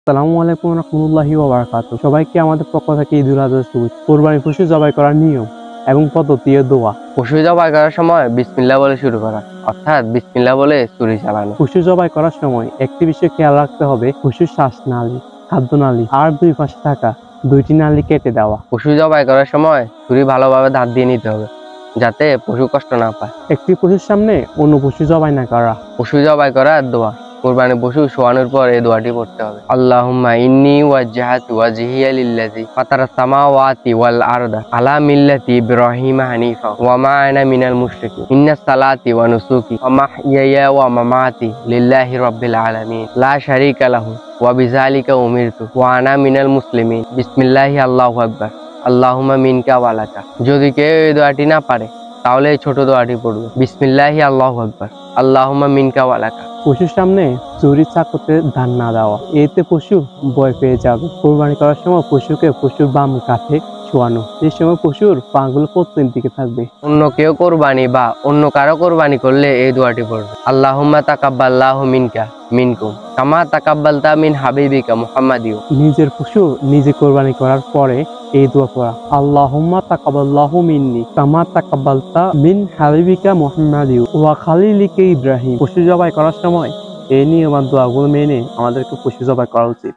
আসসালামু আলাইকুম রাহমাতুল্লাহি ওয়া বারাকাতুহু। সবাইকে আমাদের পক্ষ থেকে ঈদুল আজহার শুভেচ্ছা। কুরবানি পশু জবাই করার নিয়ম এবং পদ্ধতি ও দোয়া। পশু জবাই করার সময় বিসমিল্লাহ বলে শুরু করা, অর্থাৎ বিসমিল্লাহ বলে ছুরি চালানো। পশু জবাই করার সময় একটি বিষয় খেয়াল রাখতে হবে, পশুর শ্বাসনালী, খাদ্যনালী আর দুই পাশে থাকা দুইটি নালী কেটে দেওয়া। পশু জবাই করার সময় ছুরি ভালোভাবে দাঁত দিয়ে নিতে হবে, যাতে পশু কষ্ট না পায়। একটি পশুর সামনে অন্য পশু জবাই না করা। পশু জবাই করার দোয়া, কুরবানি পশু শোয়ানোর পর এই দোয়াটি পড়তে হবে। আল্লাহুম্মা ইন্নী ওয়াজ্জাহাতু ওয়াজহিয়া লিল্লাযী ফাতারাস সামাওয়াতি ওয়াল আরদা আলা মিল্লাতি ইব্রাহিমা হানিফা ওয়া মা আনা মিনাল মুশরিকিন। ইন্নাস সালাতি ওয়া নুসুকি ওয়া মাহইয়ায়া ওয়া মামাতি লিল্লাহি রাব্বিল আলামিন লা শারীকা লাহু ওয়া বিযালিকা উমিরতু ওয়া আনা মিনাল মুসলিমিন। বিসমিল্লাহি আল্লাহু আকবার। আল্লাহুম্মা মিনকা ওয়া লাকা। যদি কেউ এই দোয়াটি না পারে তাহলে এই ছোট দোয়াটি পড়বে, বিসমিল্লাহি আল্লাহু আকবার। আল্লাহুম্মা মিনকা ওয়া লাকা। পশুর সামনে ছুরি চাকুতে ধান না দেওয়া, এতে পশু ভয় পেয়ে যাবে। কোরবানি করার সময় পশুকে পশুর বাম কাঁধে শোয়ানো, এই সময় পশুর পাগুলো পশ্চিম দিকে থাকবে। অন্য কেউ কোরবানি বা অন্য কারো কোরবানি করলে এই দোয়াটি পড়বে, আল্লাহুম্মা তাকাব্বালাহু মিনকা মিনকুম কামা তাকাব্বালতা মিন হাবিবিকা মুহাম্মাদিউ। নিজের পশু নিজে কোরবানি করার পরে এই দোয়া পড়া, আল্লাহুম্মা তাকাব্বালাহু মিন্নি কামা তাকাব্বালতা মিন হাবিবিকা মুহাম্মাদিউ ওয়া খালিলিকা ইব্রাহিম। পশু জবাই করার সময় এই নিয়ম আর দোয়াগুলো মেনে আমাদেরকে পশু জবাই করা উচিত।